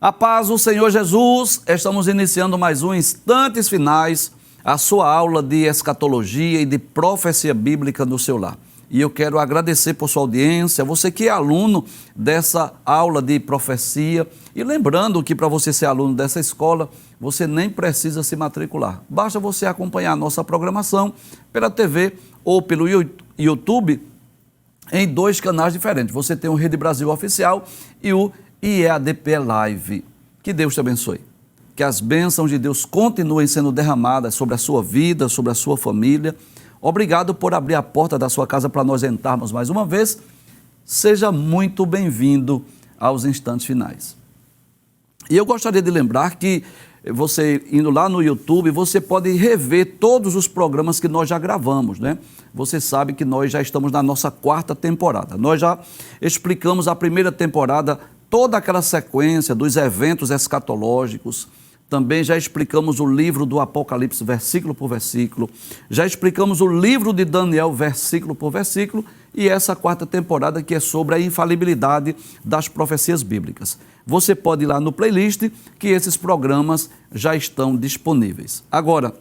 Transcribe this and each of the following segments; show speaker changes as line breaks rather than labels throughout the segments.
A paz do Senhor Jesus, estamos iniciando mais um Instantes Finais, a sua aula de escatologia e de profecia bíblica no seu lar. E eu quero agradecer por sua audiência, você que é aluno dessa aula de profecia. E lembrando que para você ser aluno dessa escola, você nem precisa se matricular. Basta você acompanhar a nossa programação pela TV ou pelo YouTube em dois canais diferentes. Você tem o Rede Brasil Oficial e o IEADP Live. Que Deus te abençoe. Que as bênçãos de Deus continuem sendo derramadas sobre a sua vida, sobre a sua família. Obrigado por abrir a porta da sua casa para nós entrarmos mais uma vez. Seja muito bem-vindo aos Instantes Finais. E eu gostaria de lembrar que você, indo lá no YouTube, você pode rever todos os programas que nós já gravamos, né? Você sabe que nós já estamos na nossa 4ª temporada. Nós já explicamos a primeira temporada, toda aquela sequência dos eventos escatológicos. Também já explicamos o livro do Apocalipse, versículo por versículo. Já explicamos o livro de Daniel, versículo por versículo. E essa 4ª temporada que é sobre a infalibilidade das profecias bíblicas. Você pode ir lá no playlist, que esses programas já estão disponíveis. Agora,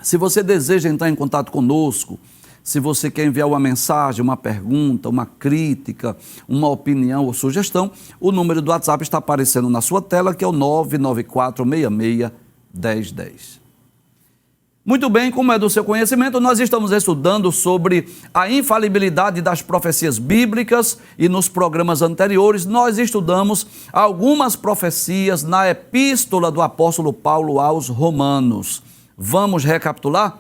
se você deseja entrar em contato conosco, se você quer enviar uma mensagem, uma pergunta, uma crítica, uma opinião ou sugestão, o número do WhatsApp está aparecendo na sua tela, que é o 994661010. Muito bem, como é do seu conhecimento, nós estamos estudando sobre a infalibilidade das profecias bíblicas e nos programas anteriores nós estudamos algumas profecias na epístola do apóstolo Paulo aos Romanos. Vamos recapitular?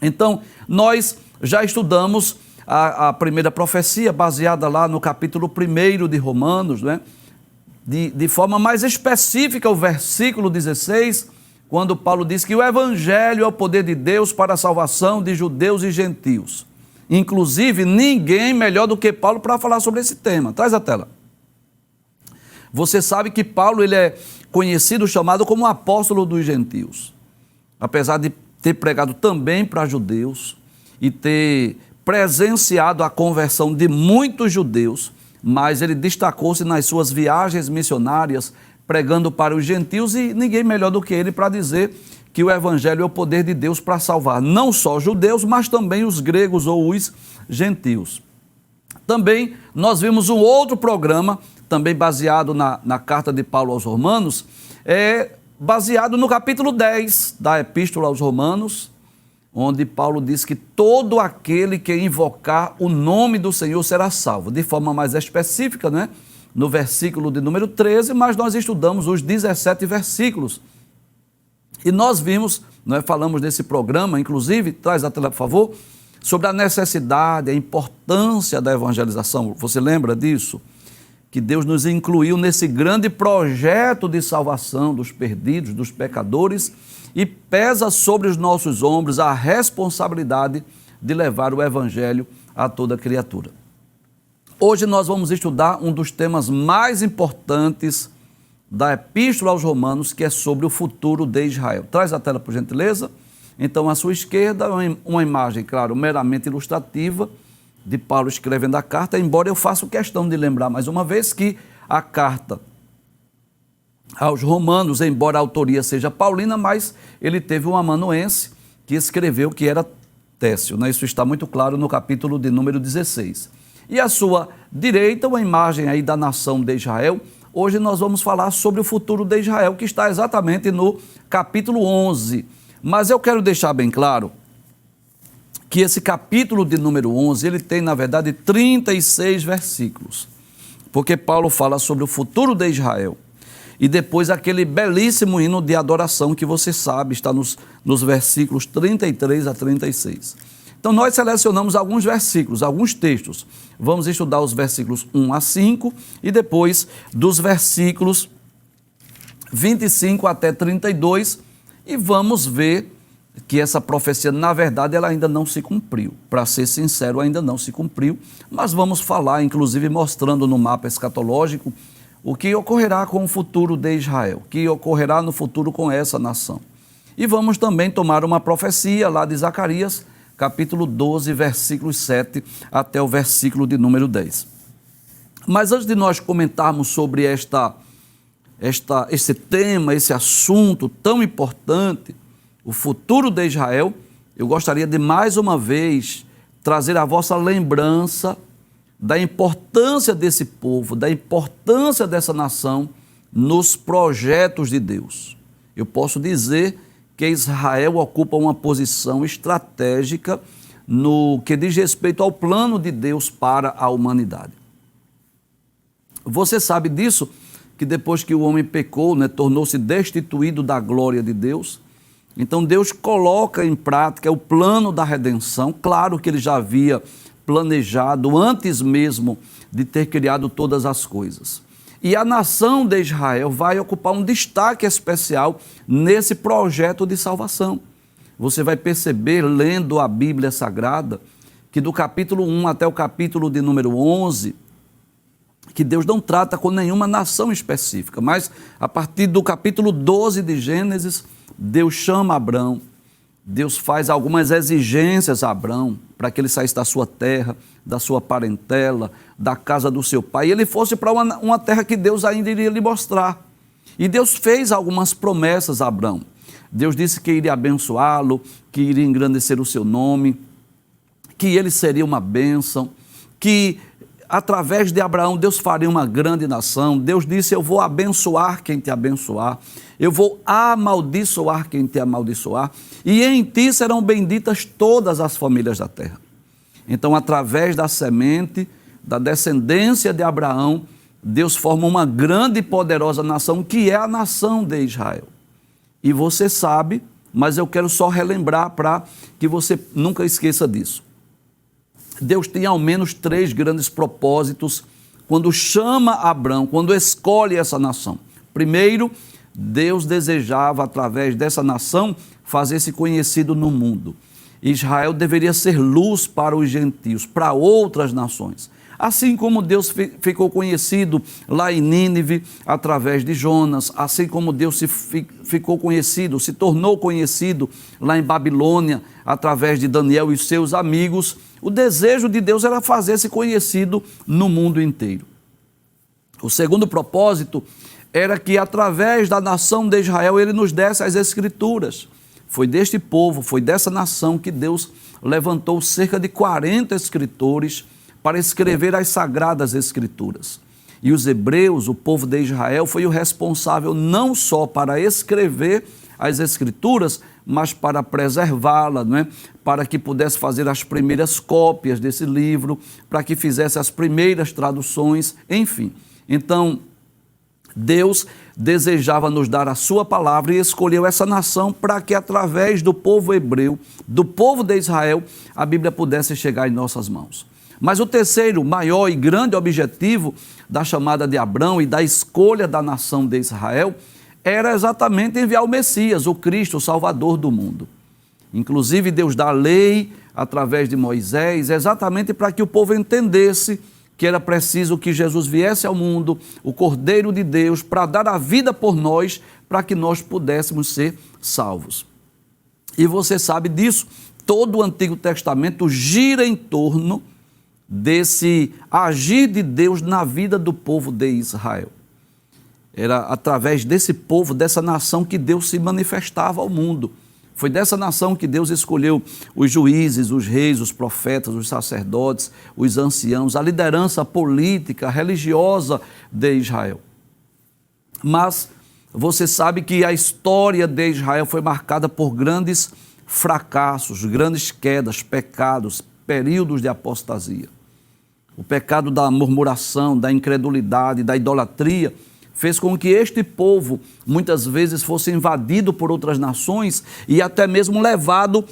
Então, nós já estudamos a primeira profecia, baseada lá no capítulo 1 de Romanos, né? De forma mais específica, o versículo 16, quando Paulo diz que o Evangelho é o poder de Deus para a salvação de judeus e gentios. Inclusive, ninguém melhor do que Paulo para falar sobre esse tema. Traz a tela. Você sabe que Paulo ele é conhecido, chamado como apóstolo dos gentios. Apesar de ter pregado também para judeus e ter presenciado a conversão de muitos judeus, mas ele destacou-se nas suas viagens missionárias, pregando para os gentios, e ninguém melhor do que ele para dizer que o Evangelho é o poder de Deus para salvar não só os judeus, mas também os gregos ou os gentios. Também nós vimos um outro programa, também baseado na carta de Paulo aos Romanos, baseado no capítulo 10 da Epístola aos Romanos, onde Paulo diz que todo aquele que invocar o nome do Senhor será salvo, de forma mais específica, né? No versículo de número 13, mas nós estudamos os 17 versículos. E nós vimos, nós falamos nesse programa, inclusive, traz a tela, por favor, sobre a necessidade, a importância da evangelização. Você lembra disso? Que Deus nos incluiu nesse grande projeto de salvação dos perdidos, dos pecadores, e pesa sobre os nossos ombros a responsabilidade de levar o Evangelho a toda criatura. Hoje nós vamos estudar um dos temas mais importantes da Epístola aos Romanos, que é sobre o futuro de Israel. Traz a tela, por gentileza. Então, à sua esquerda, uma imagem, claro, meramente ilustrativa, de Paulo escrevendo a carta, embora eu faça questão de lembrar mais uma vez que a carta aos Romanos, embora a autoria seja paulina, mas ele teve um amanuense que escreveu, que era Técio, né? Isso está muito claro no capítulo de número 16. E à sua direita, uma imagem aí da nação de Israel. Hoje nós vamos falar sobre o futuro de Israel, que está exatamente no capítulo 11. Mas eu quero deixar bem claro que esse capítulo de número 11, ele tem, na verdade, 36 versículos, porque Paulo fala sobre o futuro de Israel, e depois aquele belíssimo hino de adoração que você sabe, está nos versículos 33 a 36. Então nós selecionamos alguns versículos, alguns textos, vamos estudar os versículos 1 a 5, e depois dos versículos 25 até 32, e vamos ver que essa profecia, na verdade, ela ainda não se cumpriu. Para ser sincero, ainda não se cumpriu, mas vamos falar, inclusive mostrando no mapa escatológico, o que ocorrerá com o futuro de Israel, o que ocorrerá no futuro com essa nação. E vamos também tomar uma profecia lá de Zacarias, capítulo 12, versículos 7 até o versículo de número 10. Mas antes de nós comentarmos sobre esta esse tema, esse assunto tão importante, o futuro de Israel, eu gostaria de mais uma vez trazer a vossa lembrança da importância desse povo, da importância dessa nação nos projetos de Deus. Eu posso dizer que Israel ocupa uma posição estratégica no que diz respeito ao plano de Deus para a humanidade. Você sabe disso, que depois que o homem pecou, tornou-se destituído da glória de Deus. Então Deus coloca em prática o plano da redenção. Claro que ele já havia planejado antes mesmo de ter criado todas as coisas. E a nação de Israel vai ocupar um destaque especial nesse projeto de salvação. Você vai perceber, lendo a Bíblia Sagrada, que do capítulo 1 até o capítulo de número 11, que Deus não trata com nenhuma nação específica, mas a partir do capítulo 12 de Gênesis, Deus chama Abrão, Deus faz algumas exigências a Abrão para que ele saísse da sua terra, da sua parentela, da casa do seu pai, e ele fosse para uma terra que Deus ainda iria lhe mostrar. E Deus fez algumas promessas a Abrão. Deus disse que iria abençoá-lo, que iria engrandecer o seu nome, que ele seria uma bênção, que através de Abraão Deus faria uma grande nação. Deus disse: eu vou abençoar quem te abençoar, eu vou amaldiçoar quem te amaldiçoar, e em ti serão benditas todas as famílias da terra. Então, através da semente, da descendência de Abraão, Deus forma uma grande e poderosa nação, que é a nação de Israel. E você sabe, mas eu quero só relembrar para que você nunca esqueça disso. Deus tem ao menos 3 grandes propósitos quando chama Abrão, quando escolhe essa nação. Primeiro, Deus desejava, através dessa nação, fazer-se conhecido no mundo. Israel deveria ser luz para os gentios, para outras nações. Assim como Deus ficou conhecido lá em Nínive, através de Jonas, assim como Deus ficou conhecido, se tornou conhecido lá em Babilônia, através de Daniel e seus amigos, o desejo de Deus era fazer-se conhecido no mundo inteiro. O segundo propósito era que, através da nação de Israel, ele nos desse as Escrituras. Foi deste povo, foi dessa nação que Deus levantou cerca de 40 escritores para escrever as Sagradas Escrituras. E os hebreus, o povo de Israel, foi o responsável não só para escrever as Escrituras, mas para preservá-la, não é? Para que pudesse fazer as primeiras cópias desse livro, para que fizesse as primeiras traduções, enfim. Então, Deus desejava nos dar a sua palavra e escolheu essa nação para que, através do povo hebreu, do povo de Israel, a Bíblia pudesse chegar em nossas mãos. Mas o terceiro, maior e grande objetivo da chamada de Abrão e da escolha da nação de Israel era exatamente enviar o Messias, o Cristo, o Salvador do mundo. Inclusive, Deus dá a lei através de Moisés, exatamente para que o povo entendesse que era preciso que Jesus viesse ao mundo, o Cordeiro de Deus, para dar a vida por nós, para que nós pudéssemos ser salvos. E você sabe disso, todo o Antigo Testamento gira em torno desse agir de Deus na vida do povo de Israel. Era através desse povo, dessa nação, que Deus se manifestava ao mundo. Foi dessa nação que Deus escolheu os juízes, os reis, os profetas, os sacerdotes, os anciãos, a liderança política, religiosa de Israel. Mas você sabe que a história de Israel foi marcada por grandes fracassos, grandes quedas, pecados, períodos de apostasia. O pecado da murmuração, da incredulidade, da idolatria, fez com que este povo muitas vezes fosse invadido por outras nações e até mesmo levado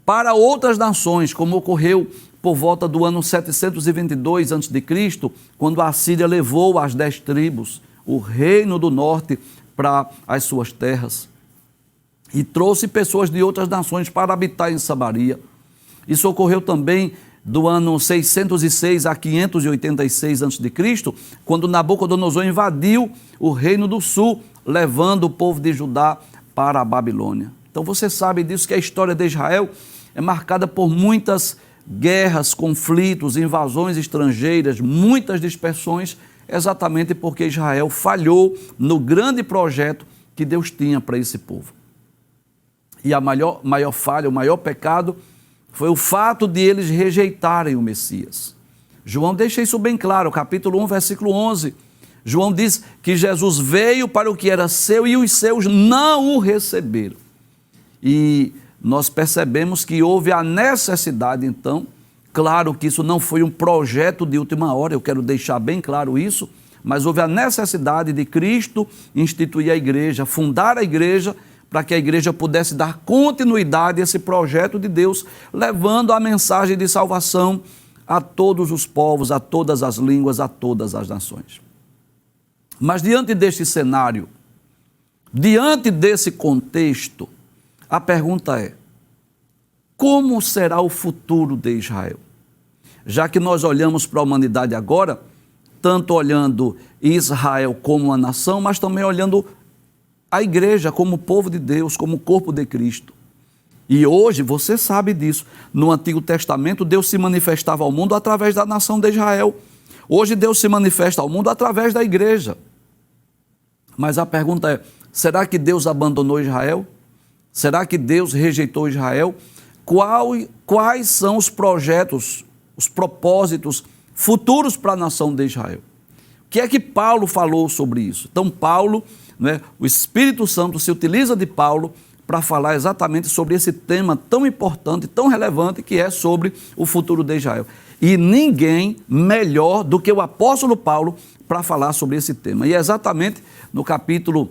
para outras nações, como ocorreu por volta do ano 722 a.C., quando a Assíria levou as 10 tribos, o reino do norte, para as suas terras e trouxe pessoas de outras nações para habitar em Samaria. Isso ocorreu também do ano 606 a 586 a.C., quando Nabucodonosor invadiu o reino do sul, levando o povo de Judá para a Babilônia. Então você sabe disso, que a história de Israel é marcada por muitas guerras, conflitos, invasões estrangeiras, muitas dispersões, exatamente porque Israel falhou no grande projeto que Deus tinha para esse povo. E a maior falha, o maior pecado, foi o fato de eles rejeitarem o Messias. João deixa isso bem claro, capítulo 1, versículo 11. João diz que Jesus veio para o que era seu e os seus não o receberam. E nós percebemos que houve a necessidade, então, claro que isso não foi um projeto de última hora, eu quero deixar bem claro isso, mas houve a necessidade de Cristo instituir a igreja, fundar a igreja, para que a igreja pudesse dar continuidade a esse projeto de Deus, levando a mensagem de salvação a todos os povos, a todas as línguas, a todas as nações. Mas diante deste cenário, diante desse contexto, a pergunta é: como será o futuro de Israel? Já que nós olhamos para a humanidade agora, tanto olhando Israel como uma nação, mas também olhando a igreja como povo de Deus, como corpo de Cristo. E hoje, você sabe disso, no Antigo Testamento, Deus se manifestava ao mundo através da nação de Israel. Hoje, Deus se manifesta ao mundo através da igreja. Mas a pergunta é: será que Deus abandonou Israel? Será que Deus rejeitou Israel? Quais são os projetos, os propósitos futuros para a nação de Israel? O que é que Paulo falou sobre isso? Então, Paulo, o Espírito Santo se utiliza de Paulo para falar exatamente sobre esse tema tão importante, tão relevante, que é sobre o futuro de Israel. E ninguém melhor do que o apóstolo Paulo para falar sobre esse tema. E é exatamente no capítulo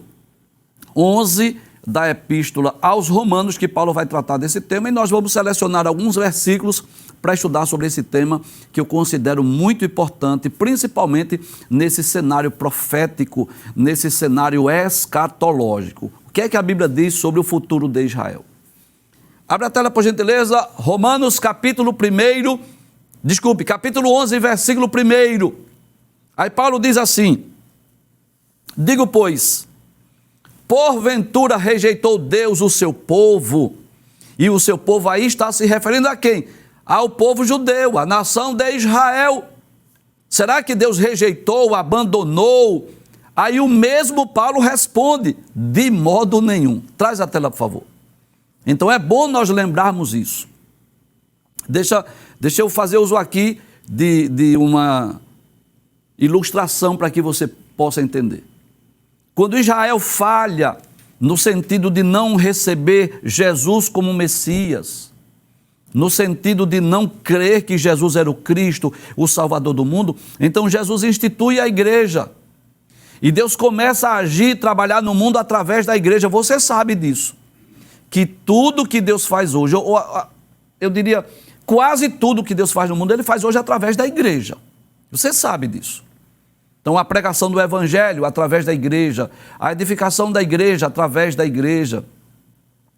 11 da Epístola aos Romanos que Paulo vai tratar desse tema, e nós vamos selecionar alguns versículos para estudar sobre esse tema que eu considero muito importante, principalmente nesse cenário profético, nesse cenário escatológico. O que é que a Bíblia diz sobre o futuro de Israel? Abre a tela, por gentileza, Romanos capítulo 11, versículo 1. Aí Paulo diz assim: digo, pois, porventura rejeitou Deus o seu povo, e o seu povo aí está se referindo a quem? Ao povo judeu, a nação de Israel. Será que Deus rejeitou, abandonou? Aí o mesmo Paulo responde: de modo nenhum. Traz a tela, por favor. Então é bom nós lembrarmos isso. Deixa eu fazer uso aqui de uma ilustração para que você possa entender. Quando Israel falha no sentido de não receber Jesus como Messias, no sentido de não crer que Jesus era o Cristo, o Salvador do mundo, então Jesus institui a igreja. E Deus começa a agir, trabalhar no mundo através da igreja. Você sabe disso. Que tudo que Deus faz hoje, eu diria, quase tudo que Deus faz no mundo, Ele faz hoje através da igreja. Você sabe disso. Então, a pregação do Evangelho através da igreja, a edificação da igreja através da igreja,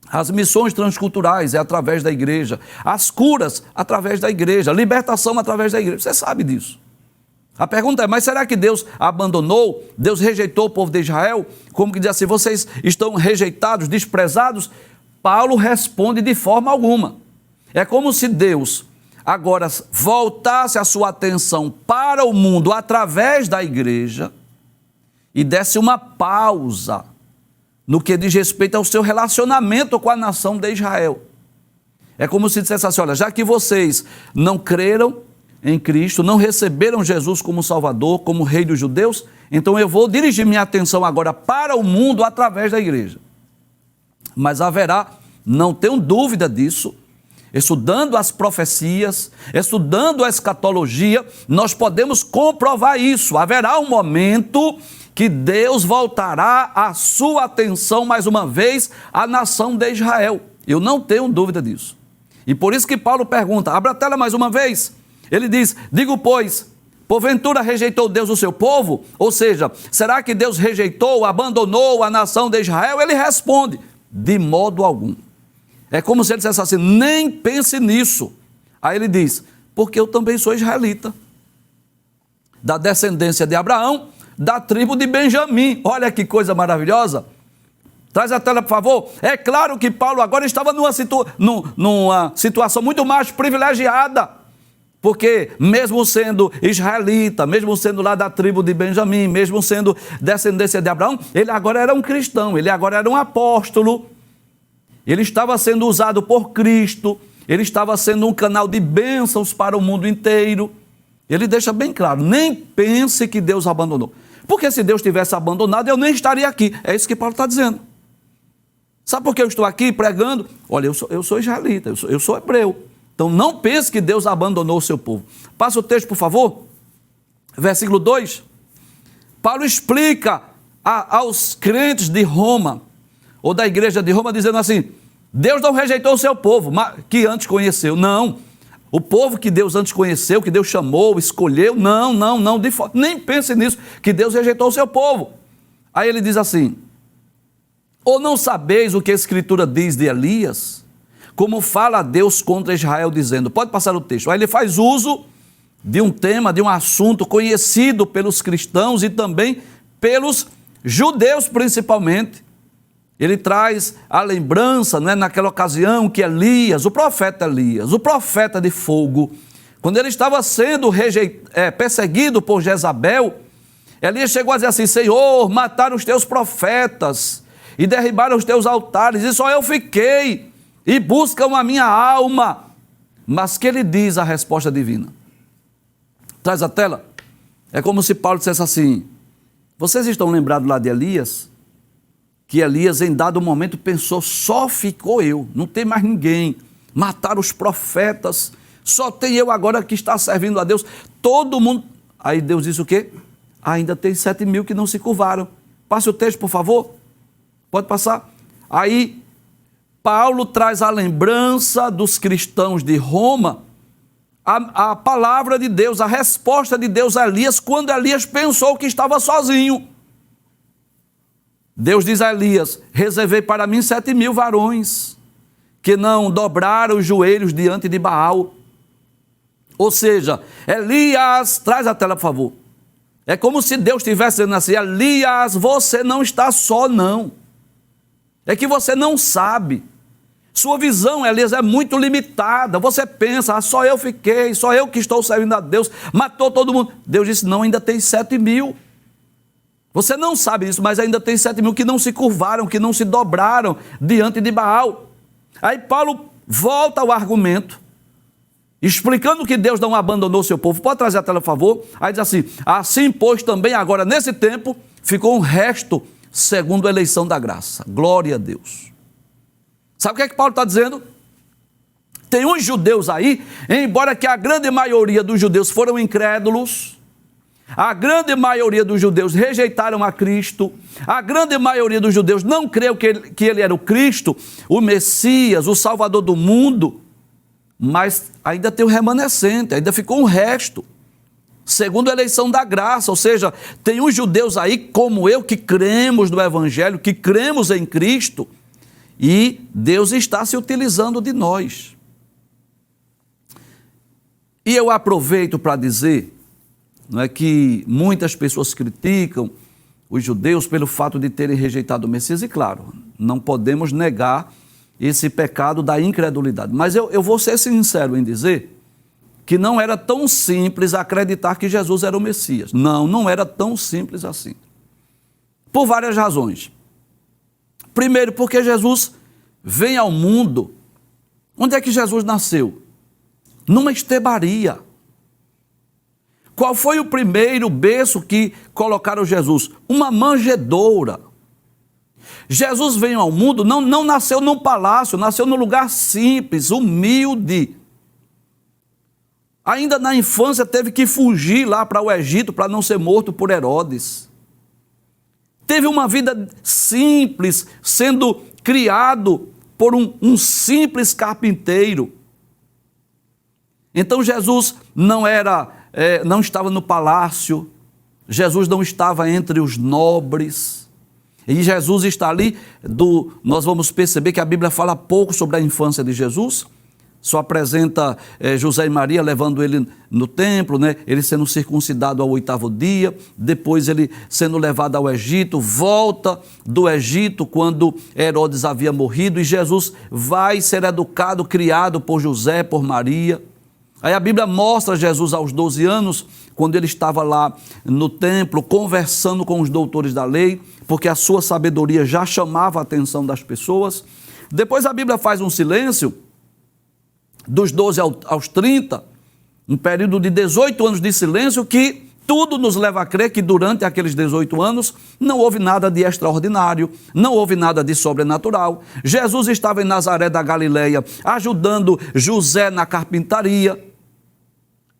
as missões transculturais é através da igreja, as curas através da igreja, a libertação através da igreja. Você sabe disso. A pergunta é: mas será que Deus abandonou, Deus rejeitou o povo de Israel? Como que diz assim, vocês estão rejeitados, desprezados? Paulo responde: de forma alguma. É como se Deus agora voltasse a sua atenção para o mundo através da igreja e desse uma pausa no que diz respeito ao seu relacionamento com a nação de Israel. É como se dissesse assim: olha, já que vocês não creram em Cristo, não receberam Jesus como Salvador, como Rei dos Judeus, então eu vou dirigir minha atenção agora para o mundo através da igreja. Mas haverá, não tenho dúvida disso, estudando as profecias, estudando a escatologia, nós podemos comprovar isso. Haverá um momento que Deus voltará a sua atenção mais uma vez à nação de Israel. Eu não tenho dúvida disso. E por isso que Paulo pergunta, abre a tela mais uma vez. Ele diz: digo, pois, porventura rejeitou Deus o seu povo? Ou seja, será que Deus rejeitou, abandonou a nação de Israel? Ele responde: de modo algum. É como se ele dissesse assim: nem pense nisso. Aí ele diz: porque eu também sou israelita, da descendência de Abraão, da tribo de Benjamim. Olha que coisa maravilhosa. Traz a tela, por favor. É claro que Paulo agora estava numa situação muito mais privilegiada, Porque mesmo sendo israelita, mesmo sendo lá da tribo de Benjamim, mesmo sendo descendência de Abraão, ele agora era um cristão, ele agora era um apóstolo, ele estava sendo usado por Cristo, ele estava sendo um canal de bênçãos para o mundo inteiro. Ele deixa bem claro, nem pense que Deus abandonou. Porque se Deus tivesse abandonado, eu nem estaria aqui. É isso que Paulo está dizendo. Sabe por que eu estou aqui pregando? Olha, eu sou israelita, eu sou hebreu. Então não pense que Deus abandonou o seu povo. Passa o texto, por favor. Versículo 2. Paulo explica aos crentes de Roma, ou da igreja de Roma, dizendo assim: Deus não rejeitou o seu povo, que antes conheceu. Não. O povo que Deus antes conheceu, que Deus chamou, escolheu, não, nem pense nisso, que Deus rejeitou o seu povo. Aí ele diz assim: ou não sabeis o que a Escritura diz de Elias? Como fala Deus contra Israel, dizendo... Pode passar o texto. Aí ele faz uso de um tema, de um assunto conhecido pelos cristãos e também pelos judeus principalmente. Ele traz a lembrança, né, naquela ocasião que Elias, o profeta de fogo, quando ele estava sendo perseguido por Jezabel, Elias chegou a dizer assim: Senhor, mataram os teus profetas e derribaram os teus altares, e só eu fiquei, e buscam a minha alma. Mas que ele diz a resposta divina? Traz a tela. É como se Paulo dissesse assim: vocês estão lembrados lá de Elias? Que Elias em dado momento pensou: só ficou eu, não tem mais ninguém, mataram os profetas, só tem eu agora que está servindo a Deus, todo mundo. Aí Deus disse o quê? Ainda tem 7.000 que não se curvaram. Passe o texto, por favor. Pode passar. Aí Paulo traz a lembrança dos cristãos de Roma, a palavra de Deus, a resposta de Deus a Elias, quando Elias pensou que estava sozinho. Deus diz a Elias: reservei para mim 7.000 varões, que não dobraram os joelhos diante de Baal. Ou seja, Elias, traz a tela, por favor. É como se Deus estivesse dizendo assim: Elias, você não está só, não. É que você não sabe. Sua visão, Elias, é muito limitada. Você pensa: só eu fiquei, só eu que estou servindo a Deus, matou todo mundo. Deus disse: não, ainda tem 7.000. Você não sabe isso, mas ainda tem 7.000 que não se curvaram, que não se dobraram diante de Baal. Aí Paulo volta ao argumento, explicando que Deus não abandonou seu povo. Pode trazer a tela, por favor? Aí diz assim: assim, pois, também agora, nesse tempo, ficou um resto segundo a eleição da graça. Glória a Deus. Sabe o que Paulo está dizendo? Tem uns judeus aí, embora que a grande maioria dos judeus foram incrédulos, a grande maioria dos judeus rejeitaram a Cristo, a grande maioria dos judeus não creu que ele era o Cristo, o Messias, o Salvador do mundo, mas ainda tem o remanescente, ainda ficou um resto, segundo a eleição da graça. Ou seja, tem uns judeus aí, como eu, que cremos no Evangelho, que cremos em Cristo, e Deus está se utilizando de nós. E eu aproveito para dizer, não é, que muitas pessoas criticam os judeus pelo fato de terem rejeitado o Messias, e claro, não podemos negar esse pecado da incredulidade. Mas eu vou ser sincero em dizer que não era tão simples acreditar que Jesus era o Messias. Não era tão simples assim. Por várias razões. Primeiro, porque Jesus vem ao mundo. Onde é que Jesus nasceu? Numa estebaria. Qual foi o primeiro berço que colocaram Jesus? Uma manjedoura. Jesus veio ao mundo, não nasceu num palácio, nasceu num lugar simples, humilde. Ainda na infância teve que fugir lá para o Egito para não ser morto por Herodes. Teve uma vida simples, sendo criado por um simples carpinteiro. Então Jesus não estava no palácio, Jesus não estava entre os nobres, e Jesus está ali, nós vamos perceber que a Bíblia fala pouco sobre a infância de Jesus, só apresenta José e Maria levando ele no templo, né? Ele sendo circuncidado ao 8º dia, depois ele sendo levado ao Egito, volta do Egito quando Herodes havia morrido, e Jesus vai ser educado, criado por José, por Maria. Aí a Bíblia mostra Jesus aos 12 anos, quando ele estava lá no templo, conversando com os doutores da lei, porque a sua sabedoria já chamava a atenção das pessoas. Depois a Bíblia faz um silêncio, dos 12 aos 30, um período de 18 anos de silêncio, que tudo nos leva a crer que durante aqueles 18 anos não houve nada de extraordinário, não houve nada de sobrenatural. Jesus estava em Nazaré da Galileia, ajudando José na carpintaria.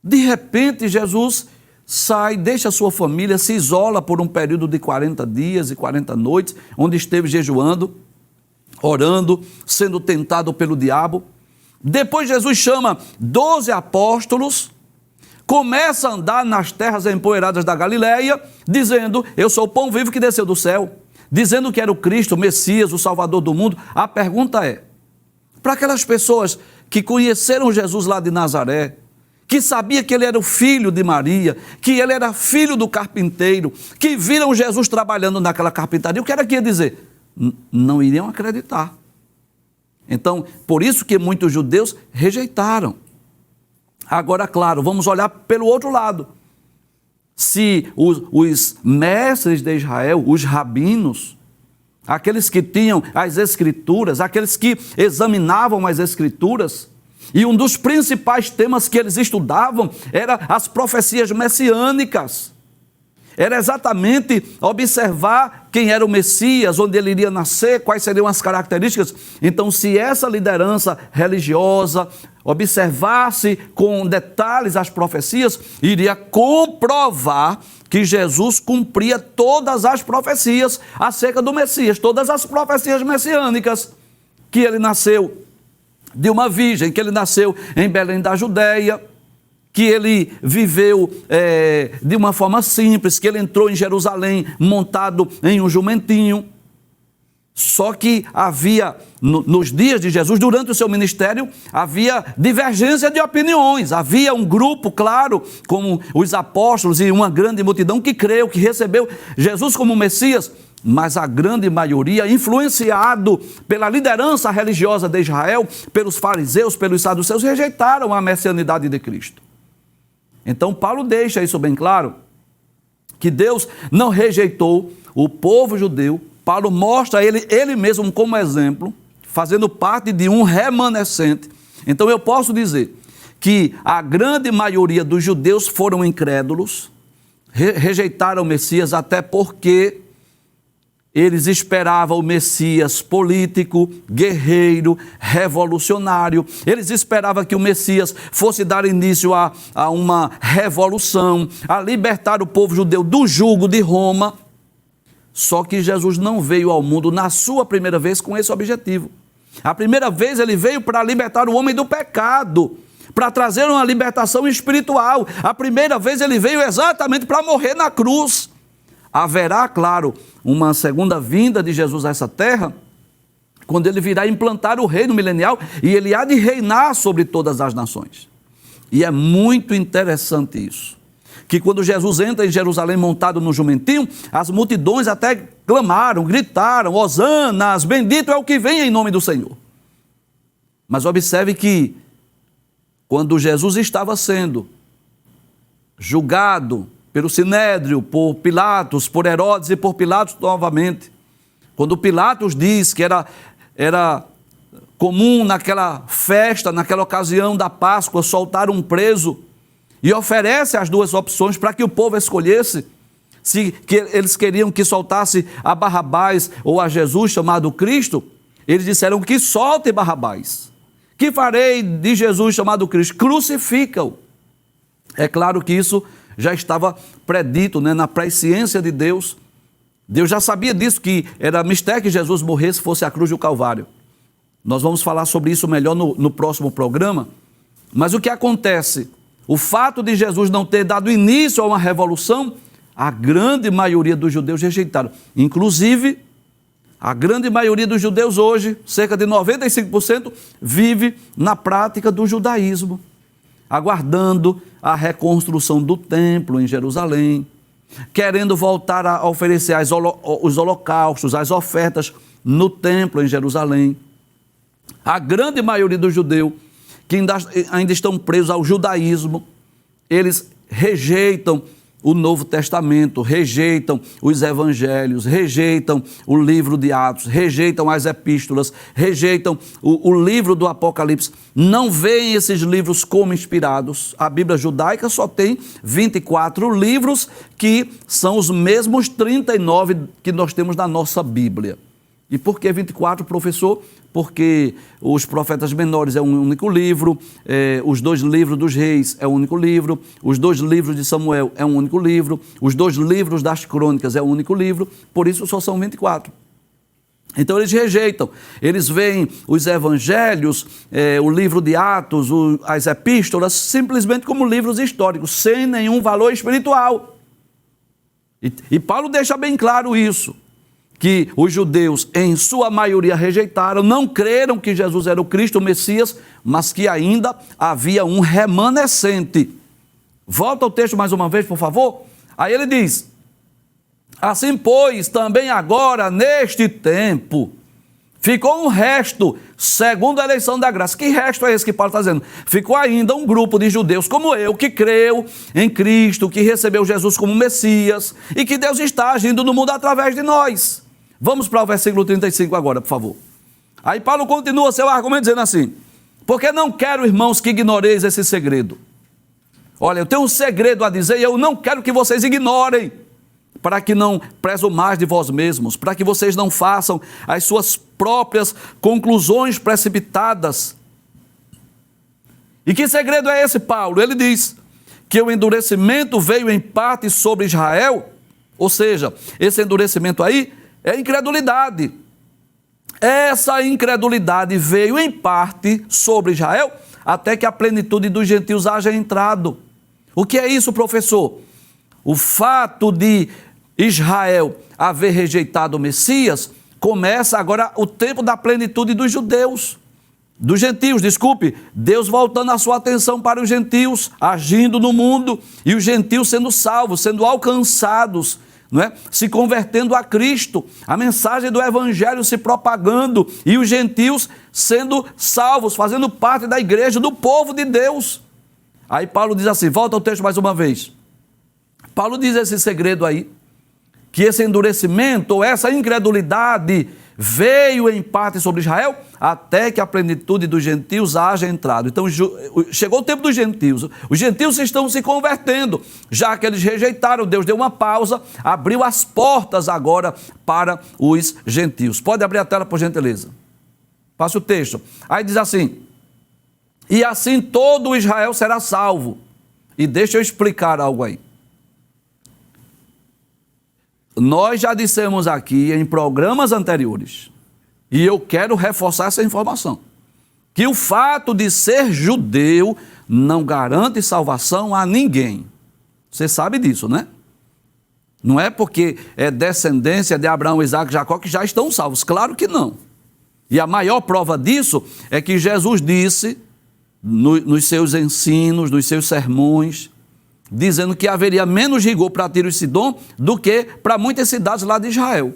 De repente, Jesus sai, deixa a sua família, se isola por um período de 40 dias e 40 noites, onde esteve jejuando, orando, sendo tentado pelo diabo. Depois Jesus chama 12 apóstolos, começa a andar nas terras empoeiradas da Galileia, dizendo: eu sou o pão vivo que desceu do céu, dizendo que era o Cristo, o Messias, o Salvador do mundo. A pergunta é, para aquelas pessoas que conheceram Jesus lá de Nazaré, que sabia que ele era o filho de Maria, que ele era filho do carpinteiro, que viram Jesus trabalhando naquela carpintaria, o que era que ia dizer? Não iriam acreditar. Então, por isso que muitos judeus rejeitaram. Agora, claro, vamos olhar pelo outro lado. Se os mestres de Israel, os rabinos, aqueles que tinham as escrituras, aqueles que examinavam as escrituras, e um dos principais temas que eles estudavam era as profecias messiânicas. Era exatamente observar quem era o Messias, onde ele iria nascer, quais seriam as características. Então, se essa liderança religiosa observasse com detalhes as profecias, iria comprovar que Jesus cumpria todas as profecias acerca do Messias, todas as profecias messiânicas, que ele nasceu de uma virgem, que ele nasceu em Belém da Judéia, que ele viveu de uma forma simples, que ele entrou em Jerusalém montado em um jumentinho. Só que havia, nos dias de Jesus, durante o seu ministério, havia divergência de opiniões. Havia um grupo, claro, como os apóstolos e uma grande multidão que creu, que recebeu Jesus como Messias, mas a grande maioria, influenciado pela liderança religiosa de Israel, pelos fariseus, pelos saduceus, rejeitaram a messianidade de Cristo. Então Paulo deixa isso bem claro, que Deus não rejeitou o povo judeu. Paulo mostra ele mesmo como exemplo, fazendo parte de um remanescente. Então eu posso dizer que a grande maioria dos judeus foram incrédulos, rejeitaram o Messias, até porque eles esperavam o Messias político, guerreiro, revolucionário. Eles esperavam que o Messias fosse dar início a uma revolução, a libertar o povo judeu do jugo de Roma. Só que Jesus não veio ao mundo na sua primeira vez com esse objetivo. A primeira vez ele veio para libertar o homem do pecado, para trazer uma libertação espiritual. A primeira vez ele veio exatamente para morrer na cruz. Haverá, claro, uma segunda vinda de Jesus a essa terra, quando ele virá implantar o reino milenial e ele há de reinar sobre todas as nações. E é muito interessante isso, que quando Jesus entra em Jerusalém montado no jumentinho, as multidões até clamaram, gritaram: Hosanas, bendito é o que vem em nome do Senhor. Mas observe que quando Jesus estava sendo julgado pelo Sinédrio, por Pilatos, por Herodes e por Pilatos novamente, quando Pilatos diz que era comum naquela festa, naquela ocasião da Páscoa, soltar um preso, e oferece as duas opções para que o povo escolhesse, se que eles queriam que soltasse a Barrabás ou a Jesus chamado Cristo, eles disseram que solte Barrabás. Que farei de Jesus chamado Cristo? Crucifica-o. É claro que isso já estava predito, na presciência de Deus. Deus já sabia disso, que era mistério que Jesus morresse, fosse a cruz do Calvário. Nós vamos falar sobre isso melhor no próximo programa. Mas o que acontece? O fato de Jesus não ter dado início a uma revolução, a grande maioria dos judeus rejeitaram. Inclusive, a grande maioria dos judeus hoje, cerca de 95%, vive na prática do judaísmo, aguardando a reconstrução do templo em Jerusalém, querendo voltar a oferecer os holocaustos, as ofertas no templo em Jerusalém. A grande maioria do judeu que ainda estão presos ao judaísmo, eles rejeitam o Novo Testamento, rejeitam os evangelhos, rejeitam o livro de Atos, rejeitam as epístolas, rejeitam o livro do Apocalipse, não veem esses livros como inspirados. A Bíblia judaica só tem 24 livros, que são os mesmos 39 que nós temos na nossa Bíblia. E por que 24, professor? Porque os profetas menores é um único livro, os 2 livros dos reis é um único livro, os 2 livros de Samuel é um único livro, os 2 livros das crônicas é um único livro, por isso só são 24. Então eles rejeitam, eles veem os evangelhos, o livro de Atos, as epístolas, simplesmente como livros históricos, sem nenhum valor espiritual. E Paulo deixa bem claro isso, que os judeus, em sua maioria, rejeitaram, não creram que Jesus era o Cristo, o Messias, mas que ainda havia um remanescente. Volta ao texto mais uma vez, por favor. Aí ele diz: assim, pois, também agora, neste tempo, ficou um resto, segundo a eleição da graça. Que resto é esse que Paulo está dizendo? Ficou ainda um grupo de judeus como eu, que creu em Cristo, que recebeu Jesus como Messias, e que Deus está agindo no mundo através de nós. Vamos para o versículo 35 agora, por favor. Aí Paulo continua seu argumento dizendo assim: porque não quero, irmãos, que ignoreis esse segredo. Olha, eu tenho um segredo a dizer e eu não quero que vocês ignorem, para que não presumais de vós mesmos, para que vocês não façam as suas próprias conclusões precipitadas. E que segredo é esse, Paulo? Ele diz que o endurecimento veio em parte sobre Israel, ou seja, esse endurecimento aí é incredulidade. Essa incredulidade veio em parte sobre Israel, até que a plenitude dos gentios haja entrado. O que é isso, professor? O fato de Israel haver rejeitado o Messias, começa agora o tempo da plenitude dos judeus, dos gentios, desculpe, Deus voltando a sua atenção para os gentios, agindo no mundo, e os gentios sendo salvos, sendo alcançados, não é? Se convertendo a Cristo, a mensagem do Evangelho se propagando, e os gentios sendo salvos, fazendo parte da igreja, do povo de Deus. Aí Paulo diz assim, volta ao texto mais uma vez. Paulo diz esse segredo aí, que esse endurecimento, ou essa incredulidade, veio em parte sobre Israel, até que a plenitude dos gentios haja entrado. Então chegou o tempo dos gentios, os gentios estão se convertendo, já que eles rejeitaram, Deus deu uma pausa, abriu as portas agora para os gentios. Pode abrir a tela, por gentileza. Passe o texto. Aí diz assim, e assim todo Israel será salvo. E deixa eu explicar algo aí. Nós já dissemos aqui em programas anteriores, e eu quero reforçar essa informação, que o fato de ser judeu não garante salvação a ninguém. Você sabe disso, né? Não é porque é descendência de Abraão, Isaac e Jacó que já estão salvos. Claro que não. E a maior prova disso é que Jesus disse nos seus ensinos, nos seus sermões, dizendo que haveria menos rigor para Tiro e Sidom do que para muitas cidades lá de Israel.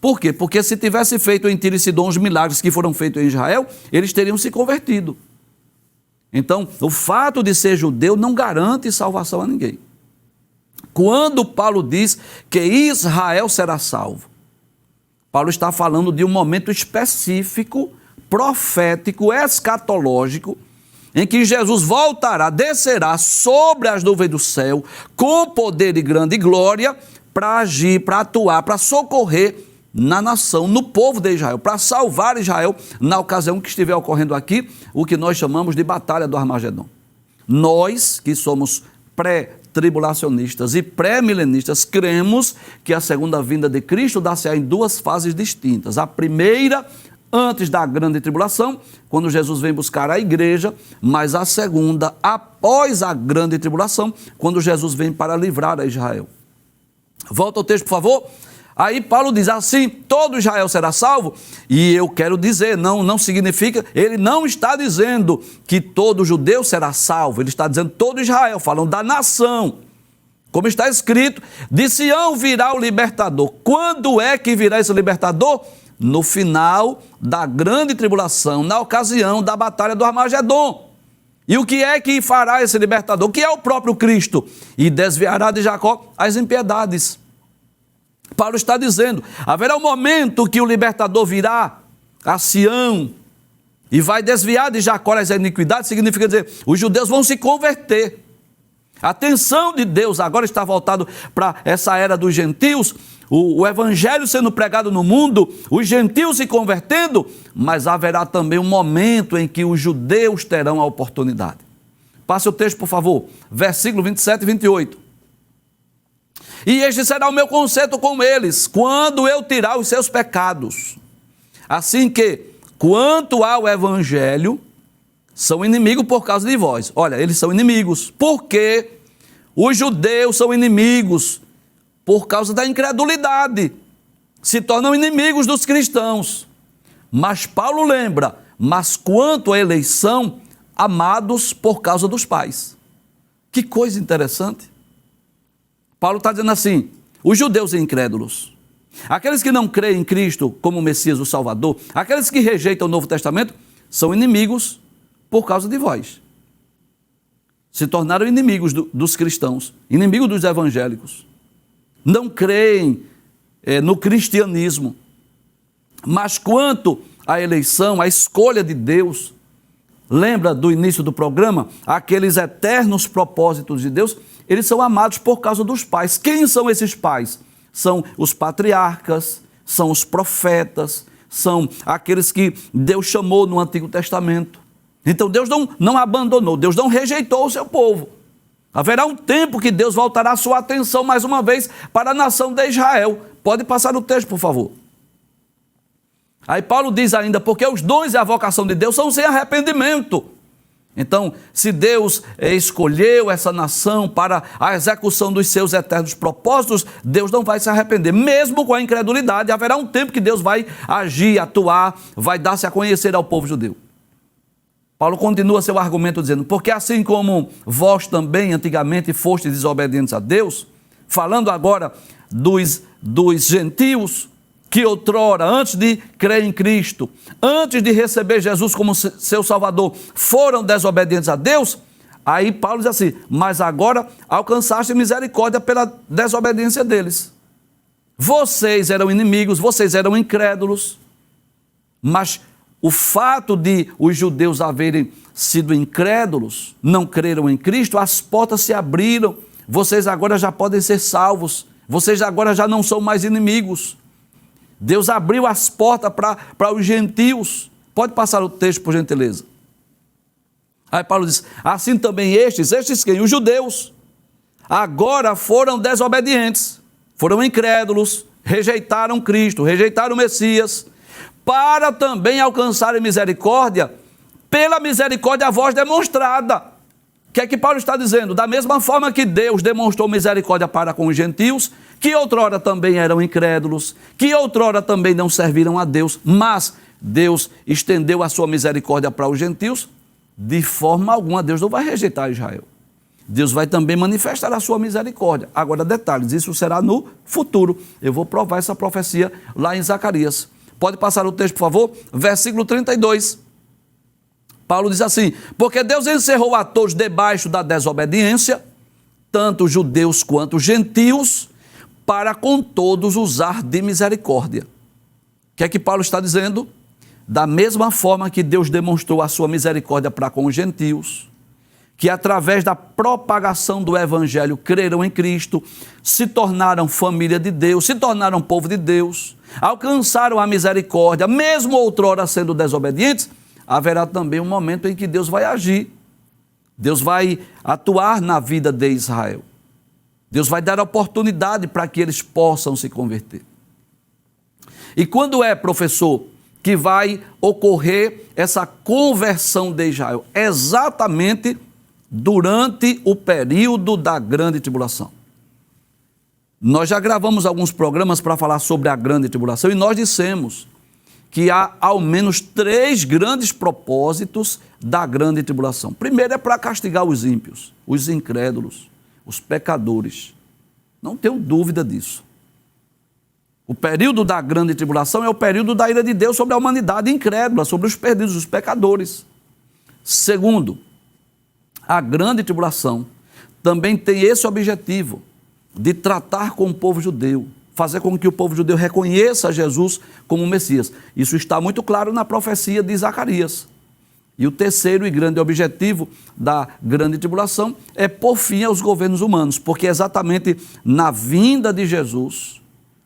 Por quê? Porque se tivesse feito em Tiro e Sidom os milagres que foram feitos em Israel, eles teriam se convertido. Então, o fato de ser judeu não garante salvação a ninguém. Quando Paulo diz que Israel será salvo, Paulo está falando de um momento específico, profético, escatológico, em que Jesus voltará, descerá sobre as nuvens do céu, com poder e grande glória, para agir, para atuar, para socorrer na nação, no povo de Israel, para salvar Israel na ocasião que estiver ocorrendo aqui, o que nós chamamos de Batalha do Armagedon. Nós, que somos pré-tribulacionistas e pré-milenistas, cremos que a segunda vinda de Cristo dá-se-á em 2 fases distintas. A primeira, antes da grande tribulação, quando Jesus vem buscar a igreja, mas a segunda, após a grande tribulação, quando Jesus vem para livrar a Israel. Volta ao texto, por favor. Aí Paulo diz assim, todo Israel será salvo, e eu quero dizer, não significa, ele não está dizendo que todo judeu será salvo, ele está dizendo todo Israel, falando da nação. Como está escrito, de Sião virá o libertador. Quando é que virá esse libertador? no final da grande tribulação, na ocasião da batalha do Armagedon. E o que é que fará esse libertador? O que é o próprio Cristo? E desviará de Jacó as impiedades. Paulo está dizendo, haverá um momento que o libertador virá a Sião e vai desviar de Jacó as iniquidades, significa dizer, os judeus vão se converter. A atenção de Deus agora está voltada para essa era dos gentios, o evangelho sendo pregado no mundo, os gentios se convertendo, mas haverá também um momento em que os judeus terão a oportunidade. Passe o texto, por favor, versículo 27 e 28. E este será o meu conserto com eles, quando eu tirar os seus pecados. Assim que, quanto ao evangelho, são inimigos por causa de vós. Olha, eles são inimigos. Por quê? Os judeus são inimigos por causa da incredulidade. Se tornam inimigos dos cristãos. Mas Paulo lembra, mas quanto à eleição, amados por causa dos pais. Que coisa interessante. Paulo está dizendo assim, os judeus incrédulos, aqueles que não creem em Cristo como Messias, o Salvador, aqueles que rejeitam o Novo Testamento, são inimigos por causa de vós. Se tornaram inimigos dos cristãos, inimigos dos evangélicos. Não creem no cristianismo. Mas quanto à eleição, à escolha de Deus, lembra do início do programa? Aqueles eternos propósitos de Deus, eles são amados por causa dos pais. Quem são esses pais? São os patriarcas, são os profetas, são aqueles que Deus chamou no Antigo Testamento. Então Deus não abandonou, Deus não rejeitou o seu povo. Haverá um tempo que Deus voltará a sua atenção mais uma vez para a nação de Israel. Pode passar o texto, por favor. Aí Paulo diz ainda, porque os dons e a vocação de Deus são sem arrependimento. Então, se Deus escolheu essa nação para a execução dos seus eternos propósitos, Deus não vai se arrepender. Mesmo com a incredulidade, haverá um tempo que Deus vai agir, atuar, vai dar-se a conhecer ao povo judeu. Paulo continua seu argumento dizendo, porque assim como vós também antigamente fostes desobedientes a Deus, falando agora dos gentios, que outrora, antes de crer em Cristo, antes de receber Jesus como seu Salvador, foram desobedientes a Deus, aí Paulo diz assim, mas agora alcançaste misericórdia pela desobediência deles. Vocês eram inimigos, vocês eram incrédulos, mas o fato de os judeus haverem sido incrédulos, não creram em Cristo, as portas se abriram, vocês agora já podem ser salvos, vocês agora já não são mais inimigos. Deus abriu as portas para os gentios. Pode passar o texto, por gentileza. Aí Paulo diz, assim também estes quem? Os judeus. Agora foram desobedientes, foram incrédulos, rejeitaram Cristo, rejeitaram o Messias, para também alcançarem misericórdia, pela misericórdia a vós demonstrada. O que é que Paulo está dizendo? Da mesma forma que Deus demonstrou misericórdia para com os gentios, que outrora também eram incrédulos, que outrora também não serviram a Deus, mas Deus estendeu a sua misericórdia para os gentios, de forma alguma Deus não vai rejeitar Israel. Deus vai também manifestar a sua misericórdia. Agora, detalhes, isso será no futuro. Eu vou provar essa profecia lá em Zacarias. Pode passar o texto, por favor? Versículo 32. Paulo diz assim, porque Deus encerrou a todos debaixo da desobediência, tanto judeus quanto gentios, para com todos usar de misericórdia. O que é que Paulo está dizendo? Da mesma forma que Deus demonstrou a sua misericórdia para com os gentios, que através da propagação do evangelho creram em Cristo, se tornaram família de Deus, se tornaram povo de Deus, alcançaram a misericórdia, mesmo outrora sendo desobedientes, haverá também um momento em que Deus vai agir. Deus vai atuar na vida de Israel. Deus vai dar oportunidade para que eles possam se converter. E quando é, professor, que vai ocorrer essa conversão de Israel? Exatamente durante o período da grande tribulação. Nós já gravamos alguns programas para falar sobre a grande tribulação e nós dissemos que há ao menos 3 grandes propósitos da grande tribulação. Primeiro é para castigar os ímpios, os incrédulos, os pecadores. Não tenho dúvida disso. O período da grande tribulação é o período da ira de Deus sobre a humanidade incrédula, sobre os perdidos, os pecadores. Segundo, a grande tribulação também tem esse objetivo de tratar com o povo judeu, fazer com que o povo judeu reconheça Jesus como Messias. Isso está muito claro na profecia de Zacarias. E o terceiro e grande objetivo da grande tribulação é pôr fim aos governos humanos, porque é exatamente na vinda de Jesus,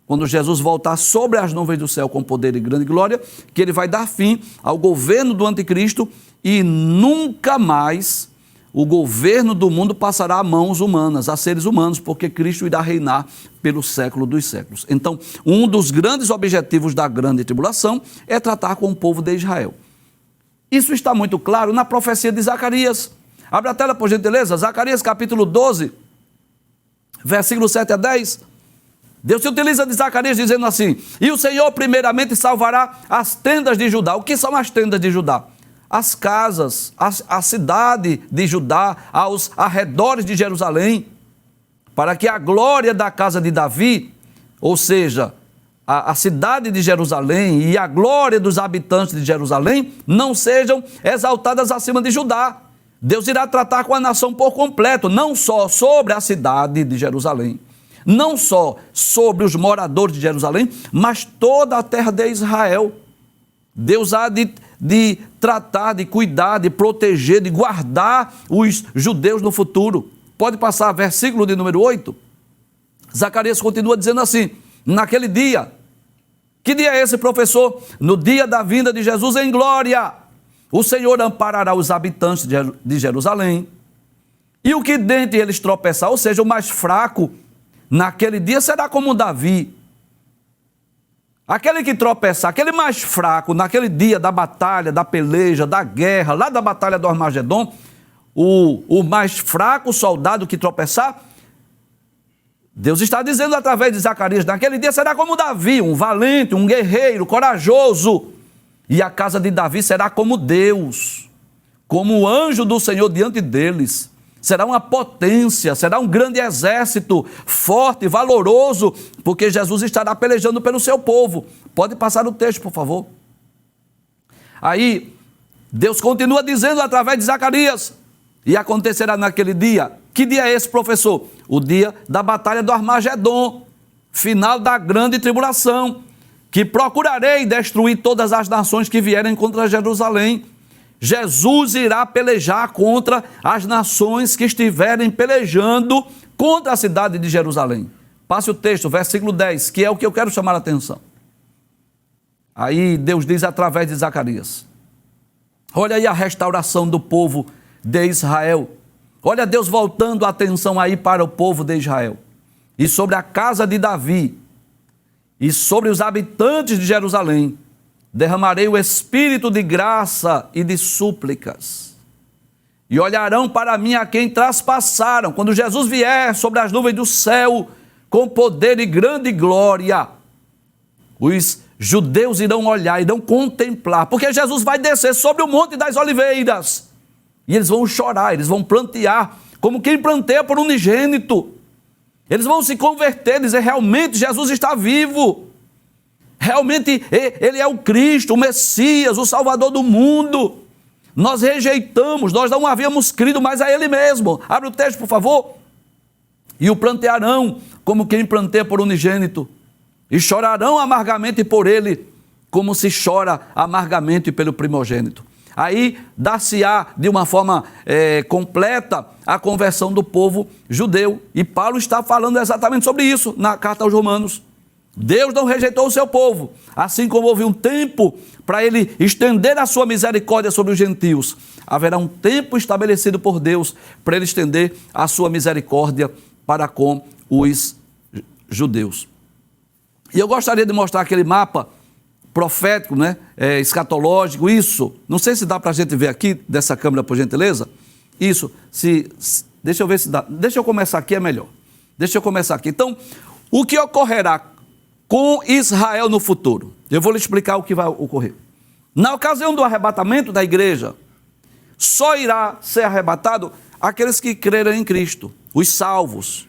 quando Jesus voltar sobre as nuvens do céu com poder e grande glória, que ele vai dar fim ao governo do anticristo e nunca mais o governo do mundo passará a mãos humanas, a seres humanos, porque Cristo irá reinar pelo século dos séculos. Então, um dos grandes objetivos da grande tribulação é tratar com o povo de Israel. Isso está muito claro na profecia de Zacarias. Abre a tela, por gentileza. Zacarias capítulo 12, versículo 7 a 10. Deus se utiliza de Zacarias dizendo assim: e o Senhor primeiramente salvará as tendas de Judá. O que são as tendas de Judá? As casas, a cidade de Judá, aos arredores de Jerusalém, para que a glória da casa de Davi, ou seja, a cidade de Jerusalém e a glória dos habitantes de Jerusalém não sejam exaltadas acima de Judá. Deus irá tratar com a nação por completo, não só sobre a cidade de Jerusalém, não só sobre os moradores de Jerusalém, mas toda a terra de Israel. Deus há de tratar, de cuidar, de proteger, de guardar os judeus no futuro. Pode passar versículo de número 8. Zacarias continua dizendo assim: naquele dia, que dia é esse, professor? No dia da vinda de Jesus em glória, o Senhor amparará os habitantes de Jerusalém, e o que dentre eles tropeçar, ou seja, o mais fraco, naquele dia será como Davi. Aquele que tropeçar, aquele mais fraco, naquele dia da batalha, da peleja, da guerra, lá da batalha do Armagedon, o mais fraco soldado que tropeçar, Deus está dizendo através de Zacarias, naquele dia será como Davi, um valente, um guerreiro, corajoso. E a casa de Davi será como Deus, como o anjo do Senhor diante deles. Será uma potência, será um grande exército, forte, valoroso, porque Jesus estará pelejando pelo seu povo. Pode passar o texto, por favor. Aí, Deus continua dizendo através de Zacarias, e acontecerá naquele dia. Que dia é esse, professor? O dia da batalha do Armagedon, final da grande tribulação, que procurarei destruir todas as nações que vierem contra Jerusalém. Jesus irá pelejar contra as nações que estiverem pelejando contra a cidade de Jerusalém. Passe o texto, versículo 10, que é o que eu quero chamar a atenção. Aí Deus diz através de Zacarias: olha aí a restauração do povo de Israel. Olha Deus voltando a atenção aí para o povo de Israel. E sobre a casa de Davi, e sobre os habitantes de Jerusalém, derramarei o espírito de graça e de súplicas. E olharão para mim a quem traspassaram. Quando Jesus vier sobre as nuvens do céu, com poder e grande glória, os judeus irão olhar, irão contemplar, porque Jesus vai descer sobre o Monte das Oliveiras. E eles vão chorar, eles vão plantear, como quem planteia por unigênito. Eles vão se converter, dizer: realmente Jesus está vivo. Realmente Ele é o Cristo, o Messias, o Salvador do mundo. Nós rejeitamos, nós não havíamos crido mais a Ele mesmo. Abre o texto, por favor. E o plantearão como quem planteia por unigênito, e chorarão amargamente por Ele, como se chora amargamente pelo primogênito. Aí dar-se-á de uma forma completa a conversão do povo judeu. E Paulo está falando exatamente sobre isso na carta aos Romanos. Deus não rejeitou o seu povo, assim como houve um tempo para Ele estender a sua misericórdia sobre os gentios. Haverá um tempo estabelecido por Deus para Ele estender a sua misericórdia para com os judeus. E eu gostaria de mostrar aquele mapa profético, né? Escatológico, isso. Não sei se dá para a gente ver aqui, dessa câmera, por gentileza. Isso, deixa eu ver se dá. Deixa eu começar aqui, é melhor. Deixa eu começar aqui. Então, o que ocorrerá com Israel no futuro? Eu vou lhe explicar o que vai ocorrer. Na ocasião do arrebatamento da igreja, só irá ser arrebatado aqueles que creram em Cristo, os salvos.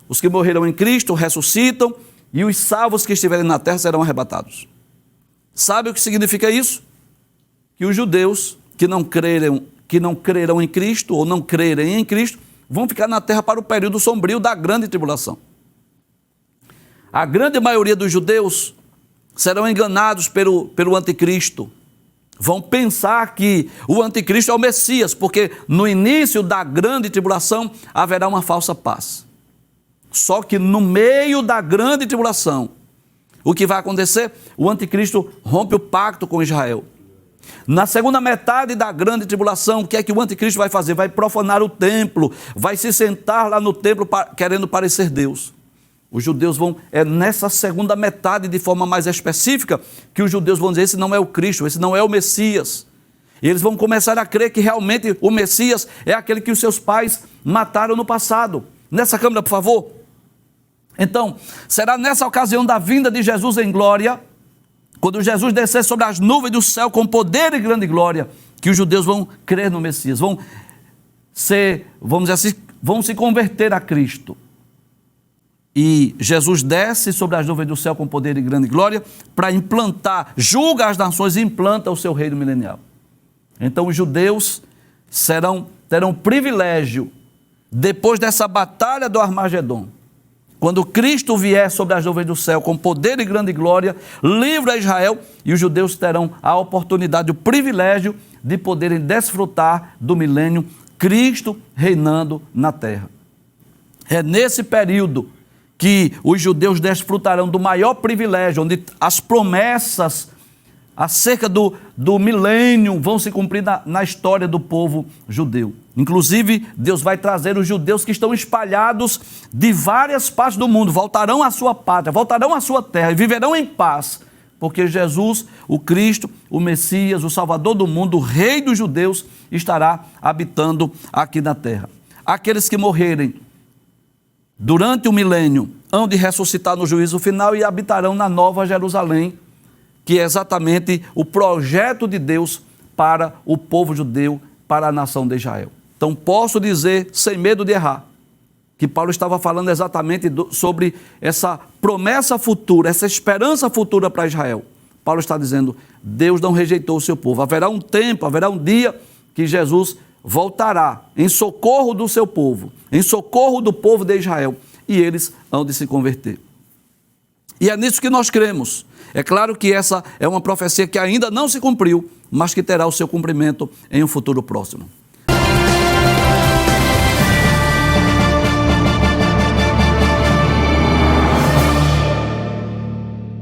Os que morreram em Cristo ressuscitam e os salvos que estiverem na terra serão arrebatados. Sabe o que significa isso? Que os judeus que não crerão em Cristo ou não crerem em Cristo vão ficar na terra para o período sombrio da grande tribulação. A grande maioria dos judeus serão enganados pelo anticristo. Vão pensar que o anticristo é o Messias, porque no início da grande tribulação haverá uma falsa paz. Só que no meio da grande tribulação, o que vai acontecer? O anticristo rompe o pacto com Israel. Na segunda metade da grande tribulação, o que é que o anticristo vai fazer? Vai profanar o templo, vai se sentar lá no templo querendo parecer Deus. Os judeus nessa segunda metade, de forma mais específica, que os judeus vão dizer, esse não é o Cristo, esse não é o Messias. E eles vão começar a crer que realmente o Messias é aquele que os seus pais mataram no passado. Nessa câmera, por favor. Então, será nessa ocasião da vinda de Jesus em glória, quando Jesus descer sobre as nuvens do céu com poder e grande glória, que os judeus vão crer no Messias, vão se converter a Cristo. E Jesus desce sobre as nuvens do céu com poder e grande glória para implantar, julga as nações e implanta o seu reino milenial. Então os judeus terão privilégio, depois dessa batalha do Armagedon, quando Cristo vier sobre as nuvens do céu com poder e grande glória, livra Israel, e os judeus terão a oportunidade, o privilégio de poderem desfrutar do milênio, Cristo reinando na terra. É nesse período que os judeus desfrutarão do maior privilégio, onde as promessas acerca do milênio vão se cumprir na história do povo judeu. Inclusive, Deus vai trazer os judeus que estão espalhados de várias partes do mundo, voltarão à sua pátria, voltarão à sua terra e viverão em paz, porque Jesus, o Cristo, o Messias, o Salvador do mundo, o Rei dos judeus, estará habitando aqui na terra. Aqueles que morrerem durante o milênio hão de ressuscitar no juízo final e habitarão na Nova Jerusalém, que é exatamente o projeto de Deus para o povo judeu, para a nação de Israel. Então posso dizer, sem medo de errar, que Paulo estava falando exatamente sobre essa promessa futura, essa esperança futura para Israel. Paulo está dizendo, Deus não rejeitou o seu povo. Haverá um tempo, haverá um dia que Jesus voltará em socorro do seu povo, em socorro do povo de Israel, e eles hão de se converter. E é nisso que nós cremos. É claro que essa é uma profecia que ainda não se cumpriu, mas que terá o seu cumprimento em um futuro próximo.